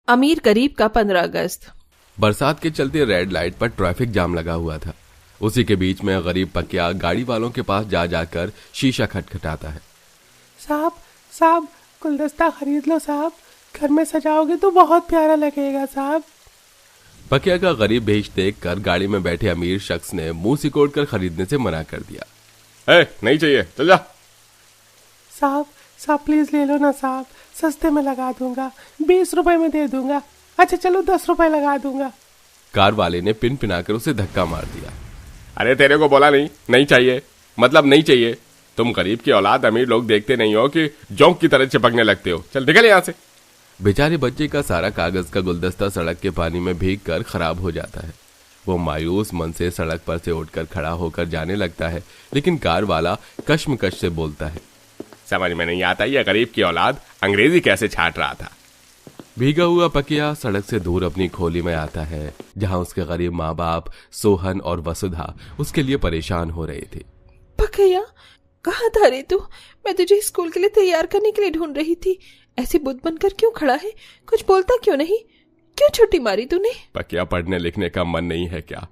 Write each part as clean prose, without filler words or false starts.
अमीर गरीब का 15 अगस्त। बरसात के चलते रेड लाइट पर ट्रैफिक जाम लगा हुआ था। उसी के बीच में गरीब पकिया गाड़ी वालों के पास जा जाकर शीशा खटखटाता है। साहब साहब गुलदस्ता खरीद लो साहब, घर में सजाओगे तो बहुत प्यारा लगेगा साहब। पकिया का गरीब भेष देख कर गाड़ी में बैठे अमीर शख्स ने मुंह सिकोड़ कर खरीदने से मना कर दिया। नहीं चाहिए, चल जा। साहब साहब प्लीज ले लो ना साहब, सस्ते में लगा दूंगा, 20 रुपए में दे दूंगा। अच्छा चलो 10 रुपए लगा दूंगा। कार वाले ने पिन पिनाकर उसे धक्का मार दिया। अरे तेरे को बोला नहीं चाहिए, मतलब नहीं चाहिए। तुम गरीब की औलाद अमीर लोग देखते नहीं हो कि जोंक की तरह चिपकने लगते हो, चल निकल यहाँ से। बेचारे बच्चे का सारा कागज का गुलदस्ता सड़क के पानी में भीग कर खराब हो जाता है। वो मायूस मन से सड़क पर से उठकर खड़ा होकर जाने लगता है, लेकिन कार वाला कश्मकश से बोलता है, समझ में नहीं आता ये गरीब की औलाद अंग्रेजी कैसे छाट रहा था। भीगा हुआ पकिया सड़क से दूर अपनी खोली में आता है, जहां उसके गरीब माँ बाप सोहन और वसुधा उसके लिए परेशान हो रहे थे। पकिया कहाँ था रे तू? मैं तुझे स्कूल के लिए तैयार करने के लिए ढूंढ रही थी। ऐसे बुद्ध बनकर क्यों खड़ा है? कुछ बोलता क्यों नहीं? क्यों छुट्टी मारी तूने? पकिया पढ़ने लिखने का मन नहीं है क्या?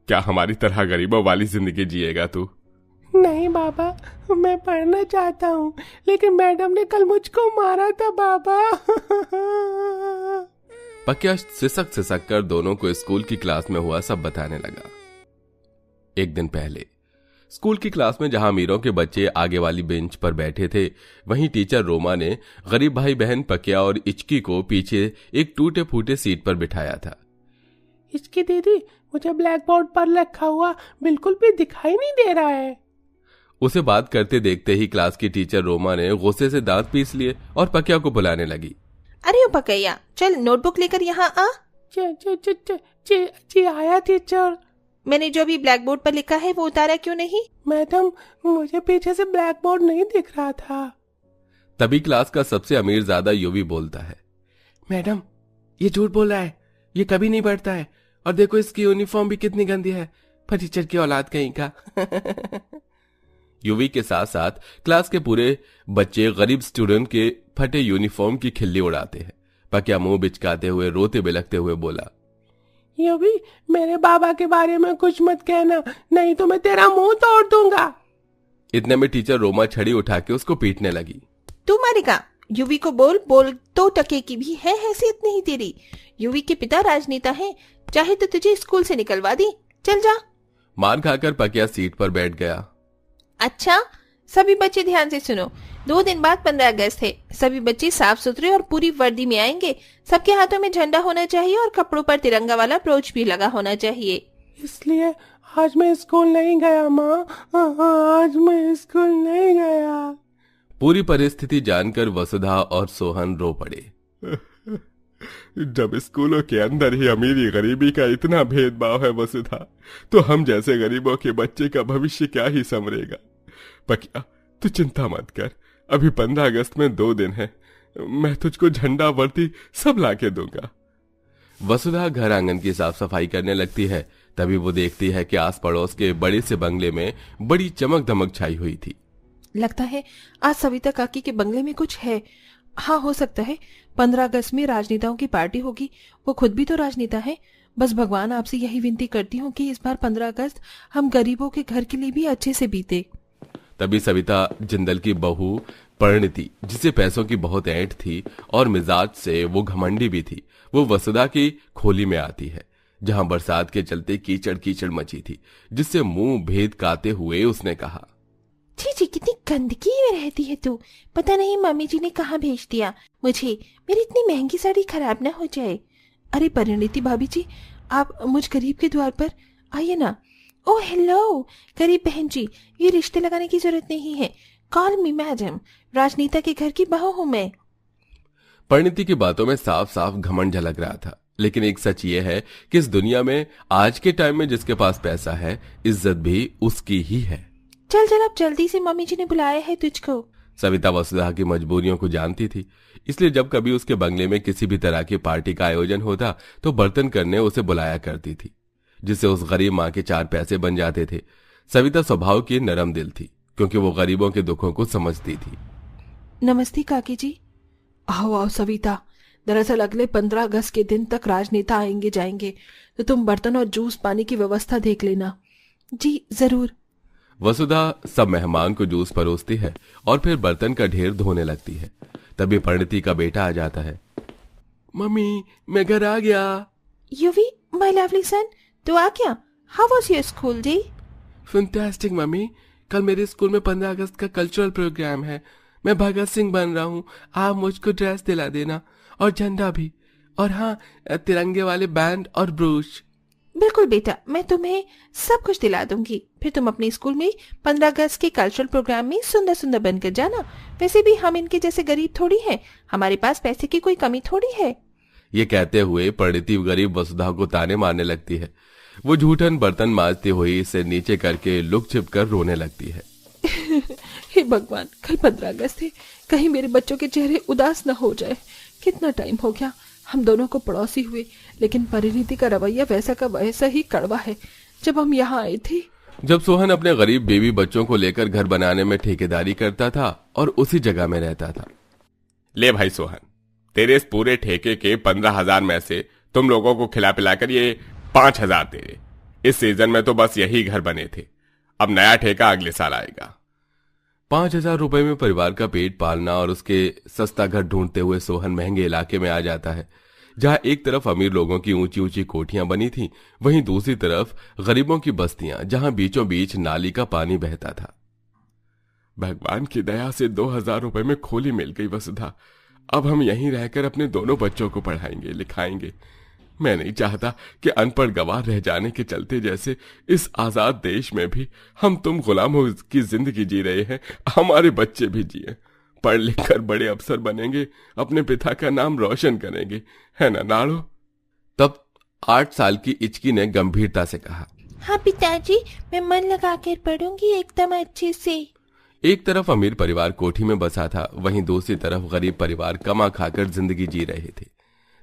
क्या हमारी तरह गरीबों वाली जिंदगी जिएगा तू? नहीं बाबा, मैं पढ़ना चाहता हूँ, लेकिन मैडम ने कल मुझको मारा था बाबा। पकिया सिसक सिसक कर दोनों को स्कूल की क्लास में हुआ सब बताने लगा। एक दिन पहले स्कूल की क्लास में जहां अमीरों के बच्चे आगे वाली बेंच पर बैठे थे, वहीं टीचर रोमा ने गरीब भाई बहन पकिया और इचकी को पीछे एक टूटे फूटे सीट पर बिठाया था। इचकी दीदी, मुझे ब्लैक बोर्ड पर लिखा हुआ बिल्कुल भी दिखाई नहीं दे रहा है। उसे बात करते देखते ही क्लास की टीचर रोमा ने गुस्से से दांत पीस लिए और पकिया को बुलाने लगी। अरे ओ पकिया, चल नोटबुक लेकर यहाँ आ। जी आया टीचर। मैंने जो भी ब्लैक बोर्ड पर लिखा है वो उतारा क्यों नहीं? मैडम, मुझे पीछे से ब्लैक बोर्ड नहीं दिख रहा था। तभी क्लास का सबसे अमीर ज्यादा युवी बोलता है, मैडम ये झूठ बोल रहा है, ये कभी नहीं पढ़ता है, और देखो इसकी यूनिफॉर्म भी कितनी गंदी है, फटीचर की औलाद कहीं का। युवी के साथ साथ क्लास के पूरे बच्चे गरीब स्टूडेंट के फटे यूनिफॉर्म की खिल्ली उड़ाते हैं। पकिया मुंह बिचकाते हुए रोते बिलखते हुए बोला, युवी मेरे बाबा के बारे में कुछ मत कहना, नहीं तो मैं तेरा मुंह तोड़ दूंगा। इतने में टीचर रोमा छड़ी उठा के उसको पीटने लगी। तू मारेगा? युवी को बोल तो टके की भी है हैसियत नहीं तेरी। युवी के पिता राजनेता हैं, चाहे तो तुझे स्कूल से निकलवा दी, चल जा। मार खाकर पकिया सीट पर बैठ गया। अच्छा सभी बच्चे ध्यान से सुनो, 2 दिन बाद 15 अगस्त है। सभी बच्चे साफ सुथरे और पूरी वर्दी में आएंगे। सबके हाथों में झंडा होना चाहिए और कपड़ों पर तिरंगा वाला ब्रोच भी लगा होना चाहिए। इसलिए आज मैं स्कूल नहीं गया माँ, आज मैं स्कूल नहीं गया। पूरी परिस्थिति जानकर वसुधा और सोहन रो पड़े। जब स्कूलों के अंदर ही अमीरी गरीबी का इतना भेदभाव है वसुधा, तो हम जैसे गरीबों के बच्चे का भविष्य क्या ही संवरेगा। पकिया तू चिंता मत कर, अभी 15 अगस्त में 2 दिन है, मैं तुझको झंडा वर्दी सब लाके दूंगा। वसुधा घर आंगन की साफ सफाई करने लगती है। तभी वो देखती है कि आस पड़ोस के बड़े से बंगले में बड़ी चमक दमक छाई हुई थी। लगता है आज सविता काकी के बंगले में कुछ है। हाँ हो सकता है 15 अगस्त में राजनेताओं की पार्टी होगी। वो खुद भी तो राजनेता है। बस भगवान आपसे यही विनती करती हूँ कि इस बार 15 अगस्त हम गरीबों के घर के लिए भी अच्छे से बीते। तभी सविता जिंदल की बहू परिणति, जिसे पैसों की बहुत ऐंठ थी और मिजाज से वो घमंडी भी थी, वो वसुधा की खोली में आती है, जहां बरसात के चलते कीचड़ कीचड़ मची थी, जिससे मुंह भेद काते हुए उसने कहा, छी कितनी गंदगी में रहती है तू। पता नहीं मम्मी जी ने कहाँ भेज दिया मुझे, मेरी इतनी महंगी साड़ी खराब ना हो जाए। अरे परिणीति भाभी जी, आप मुझ गरीब के द्वार पर आइए ना। ओह हेलो गरीब बहन जी, ये रिश्ते लगाने की जरूरत नहीं है। कॉल मी मैडम, राजनीता के घर की बहू हूँ मैं। परिणीति की बातों में साफ साफ घमंड झलक रहा था, लेकिन एक सच ये है कि इस दुनिया में आज के टाइम में जिसके पास पैसा है, इज्जत भी उसकी ही है। चल अब जल्दी से, मम्मी जी ने बुलाया है तुझको। सविता वसुधा की मजबूरियों को जानती थी, इसलिए जब कभी उसके बंगले में किसी भी तरह की पार्टी का आयोजन होता तो बर्तन करने उसे बुलाया करती थी, जिससे उस गरीब माँ के 4 पैसे बन जाते थे। सविता स्वभाव की नरम दिल थी, क्योंकि वो गरीबों के दुखों को समझती थी। नमस्ते काकी जी। आओ सविता, दरअसल अगले 15 अगस्त के दिन तक राजनेता आएंगे जाएंगे, तो तुम बर्तन और जूस पानी की व्यवस्था देख लेना। जी जरूर। वसुधा सब मेहमान को जूस परोसती है और फिर बर्तन का ढेर धोने लगती है। तभी परिणीति का बेटा आ जाता है। मम्मी, मैं घर आ गया। युवी, माय लवली सन, तू आ गया? How was your school day? Fantastic mummy, कल मेरे स्कूल में 15 अगस्त का कल्चरल प्रोग्राम है। मैं भगत सिंह बन रहा हूँ। आप मुझको ड्रेस दिला देना और झंडा भी, और हाँ, तिरंगे वाले बैंड और ब्रूश। बिल्कुल बेटा, मैं तुम्हें सब कुछ दिला दूंगी। फिर तुम अपने स्कूल में 15 अगस्त के कल्चरल प्रोग्राम में सुंदर सुंदर बनकर जाना। वैसे भी हम इनके जैसे गरीब थोड़ी हैं, हमारे पास पैसे की कोई कमी थोड़ी है। ये कहते हुए परिणीति गरीब वसुधा को ताने मारने लगती है। वो झूठन बर्तन मांजती हुई इसे नीचे करके लुक छिप कर रोने लगती है। हे भगवान, कल 15 अगस्त है, कहीं मेरे बच्चों के चेहरे उदास न हो जाए। कितना टाइम हो गया हम दोनों को पड़ोसी हुए, लेकिन परिणीति का रवैया वैसा का वैसा ही कड़वा है जब हम यहाँ आए थे। जब सोहन अपने गरीब बेबी बच्चों को लेकर घर बनाने में ठेकेदारी करता था और उसी जगह में रहता था। ले भाई सोहन, तेरे इस पूरे ठेके के 15,000 में से तुम लोगों को खिला पिलाकर ये 5,000 तेरे। इस सीजन में तो बस यही घर बने थे, अब नया ठेका अगले साल आएगा। 5,000 रुपए में परिवार का पेट पालना और उसके सस्ता घर ढूंढते हुए सोहन महंगे इलाके में आ जाता है, जहां एक तरफ अमीर लोगों की ऊंची ऊंची कोठियां बनी थी, वहीं दूसरी तरफ गरीबों की बस्तियां, जहां बीचों बीच नाली का पानी बहता था। भगवान की दया से 2,000 रुपए में खोली मिल गई वसुधा। अब हम यहीं रहकर अपने दोनों बच्चों को पढ़ाएंगे लिखाएंगे। मैं नहीं चाहता कि अनपढ़ गवार रह जाने के चलते जैसे इस आजाद देश में भी हम तुम गुलामों की जिंदगी जी रहे हैं, हमारे बच्चे भी जिए, पढ़ लिख कर बड़े अफसर बनेंगे, अपने पिता का नाम रोशन करेंगे, है ना नाड़ो? तब 8 साल की इचकी ने गंभीरता से कहा, हाँ पिताजी, मैं मन लगा कर पढ़ूंगी एकदम अच्छे से। एक तरफ अमीर परिवार कोठी में बसा था, वहीं दूसरी तरफ गरीब परिवार कमा खाकर जिंदगी जी रहे थे।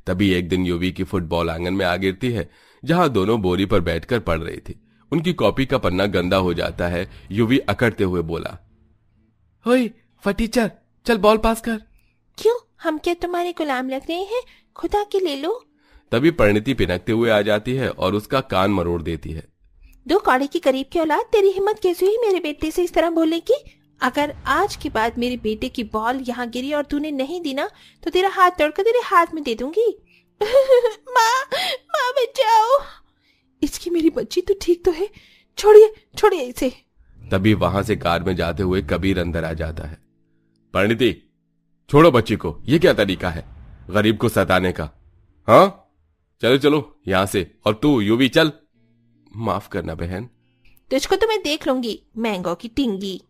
तभी एक दिन युवी की फुटबॉल आंगन में आ गिरती है, जहां दोनों बोरी पर बैठकर पढ़ रही थी। उनकी कॉपी का पन्ना गंदा हो जाता है। युवी अकड़ते हुए बोला, ओए फटीचर, चल बॉल पास कर। क्यों, हम क्या तुम्हारे गुलाम लग रहे हैं? खुदा के ले लो। तभी परिणीति पिनकते हुए आ जाती है और उसका कान मरोड़ देती है। दो कौड़े की करीब की औलाद, तेरी हिम्मत कैसे हुई मेरे बेटे से इस तरह बोलने की? अगर आज के बाद मेरे बेटे की बॉल यहाँ गिरी और तूने नहीं दी ना, तो तेरा हाथ तोड़कर तेरे हाथ में दे दूंगी। माँ बचाओ। इसकी मेरी बच्ची तो ठीक तो है, छोड़िए छोड़िए इसे। तभी वहां से कार में जाते हुए कबीर अंदर आ जाता है। परिणीति, छोड़ो बच्ची को, ये क्या तरीका है गरीब को सताने का? हाँ, चलो चलो यहां से। और तू युवी, चल। माफ करना बहन, तुझको तो मैं देख लूंगी, मैंगो की टिंगी।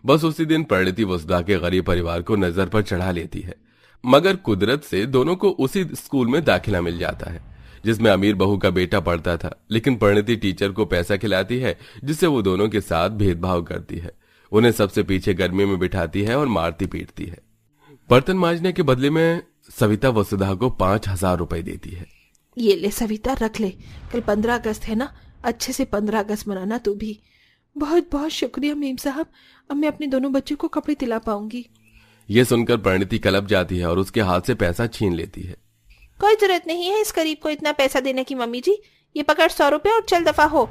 बस उसी दिन परिणीति वसुधा के गरीब परिवार को नजर पर चढ़ा लेती है, मगर कुदरत से दोनों को उसी स्कूल में दाखिला मिल जाता है जिसमें अमीर बहू का बेटा पढ़ता था। लेकिन परिणीति टीचर को पैसा खिलाती है, जिससे वो दोनों के साथ भेदभाव करती है, उन्हें सबसे पीछे गर्मी में बिठाती है और मारती पीटती है। बर्तन मांजने के बदले में सविता वसुधा को 5,000 रुपए देती है। ये ले सविता, रख ले, कल 15 अगस्त है ना, अच्छे से 15 अगस्त मनाना तू भी। बहुत बहुत शुक्रिया मेम साहब, अब मैं अपने दोनों बच्चों को कपड़े दिला पाऊंगी। ये सुनकर परिणीति कलप जाती है और उसके हाथ से पैसा छीन लेती है। कोई जरूरत नहीं है इस गरीब को इतना पैसा देने की मम्मी जी, ये पकड़ 100 रुपए और चल दफा हो।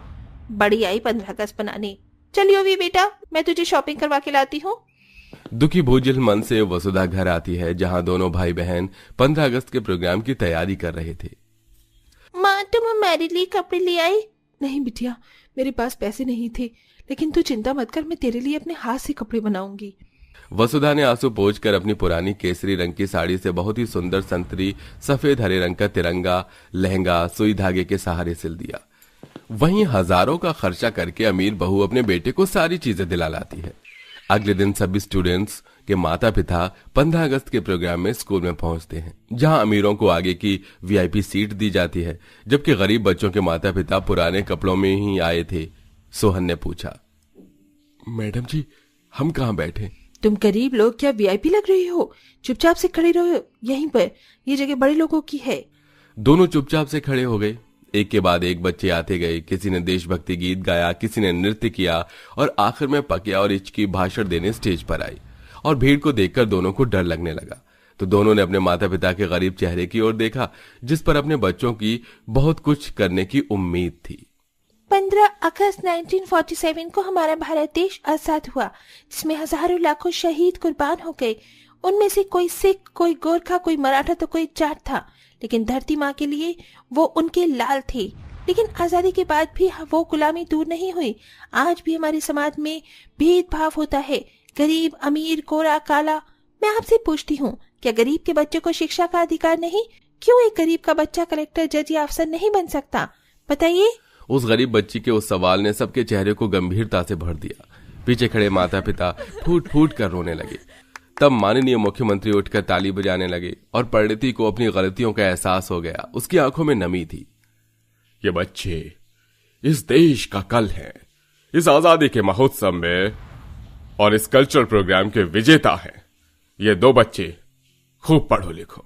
बड़ी आई 15 अगस्त बनाने। चलियो भी बेटा, मैं तुझे शॉपिंग करवा के लाती हूँ। दुखी भूजिल मन से वसुधा घर आती है, जहाँ दोनों भाई बहन 15 अगस्त के प्रोग्राम की तैयारी कर रहे थे। माँ, तुम हमारे लिए कपड़े ले आई? नहीं बिटिया, मेरे पास पैसे नहीं थे, लेकिन तू चिंता मत कर, मैं तेरे लिए अपने हाथ से कपड़े बनाऊंगी। वसुधा ने आंसू पोंछकर अपनी पुरानी केसरी रंग की साड़ी से बहुत ही सुंदर संतरी सफेद हरे रंग का तिरंगा लहंगा सुई धागे के सहारे सिल दिया। वहीं हजारों का खर्चा करके अमीर बहू अपने बेटे को सारी चीजें दिला लाती है। अगले दिन सभी स्टूडेंट्स के माता पिता 15 अगस्त के प्रोग्राम में स्कूल में पहुंचते हैं, जहां अमीरों को आगे की वीआईपी सीट दी जाती है, जबकि गरीब बच्चों के माता पिता पुराने कपड़ों में ही आए थे। सोहन ने पूछा, मैडम जी, हम कहाँ बैठे? तुम गरीब लोग क्या वीआईपी लग रही हो? चुपचाप से खड़े रहो यहीं पर, ये जगह बड़े लोगों की है। दोनों चुपचाप से खड़े हो गए। एक के बाद एक बच्चे आते गए। किसी ने देशभक्ति गीत गाया, किसी ने नृत्य किया और आखिर में पकिया और इचकी भाषण देने स्टेज पर आई और भीड़ को देखकर दोनों को डर लगने लगा। तो दोनों ने अपने माता पिता के गरीब चेहरे की ओर देखा, जिस पर अपने बच्चों की बहुत कुछ करने की उम्मीद थी। 15 अगस्त 1947 को हमारा भारत देश आजाद हुआ, जिसमें हजारों लाखों शहीद कुर्बान हो गए। उनमें से कोई सिख, कोई गोरखा, कोई मराठा तो कोई जाट था, लेकिन धरती माँ के लिए वो उनके लाल थे। लेकिन आजादी के बाद भी वो गुलामी दूर नहीं हुई। आज भी हमारे समाज में भेदभाव होता है, गरीब, अमीर, गोरा, काला। मैं आपसे पूछती हूँ, क्या गरीब के बच्चों को शिक्षा का अधिकार नहीं? क्यों एक गरीब का बच्चा कलेक्टर, जज या अफसर नहीं बन सकता? बताइए। उस गरीब बच्ची के उस सवाल ने सबके चेहरे को गंभीरता से भर दिया। पीछे खड़े माता पिता फूट फूट कर रोने लगे। तब माननीय मुख्यमंत्री उठकर ताली बजाने लगे और परिणीति को अपनी गलतियों का एहसास हो गया। उसकी आंखों में नमी थी। ये बच्चे इस देश का कल है, इस आजादी के महोत्सव में और इस कल्चरल प्रोग्राम के विजेता हैं। ये 2 बच्चे खूब पढ़ो लिखो।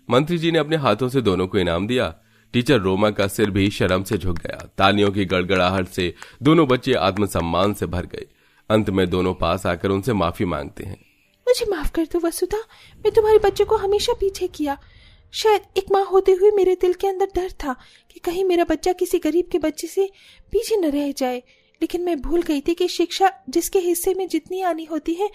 मंत्री जी ने अपने हाथों से दोनों को इनाम दिया। टीचर रोमा का सिर भी शर्म से झुक गया। तालियों की गड़गड़ाहट से दोनों बच्चे आत्मसम्मान से भर गए। अंत में दोनों पास आकर उनसे माफी मांगते हैं। मुझे माफ कर दो वसुधा, मैं तुम्हारे बच्चे को हमेशा पीछे किया। शायद एक माँ होते हुए मेरे दिल के अंदर डर था कि कहीं मेरा बच्चा किसी गरीब के बच्चे से पीछे न रह जाए। लेकिन मैं भूल गई थी कि शिक्षा जिसके हिस्से में जितनी आनी होती है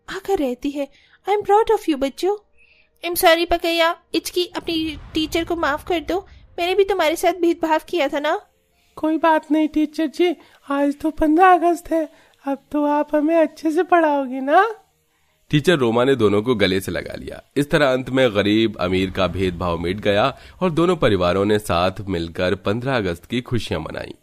आकर रहती है। I am proud of you बच्चों। आई एम सॉरी पकैया, इचकी, अपनी टीचर को माफ कर दो। मैंने भी तुम्हारे साथ भेदभाव किया था ना। कोई बात नहीं टीचर जी, आज तो 15 अगस्त है, अब तो आप हमें अच्छे से पढ़ाओगी ना। टीचर रोमा ने दोनों को गले से लगा लिया। इस तरह अंत में गरीब अमीर का भेदभाव मिट गया और दोनों परिवारों ने साथ मिलकर 15 अगस्त की खुशियां मनाई।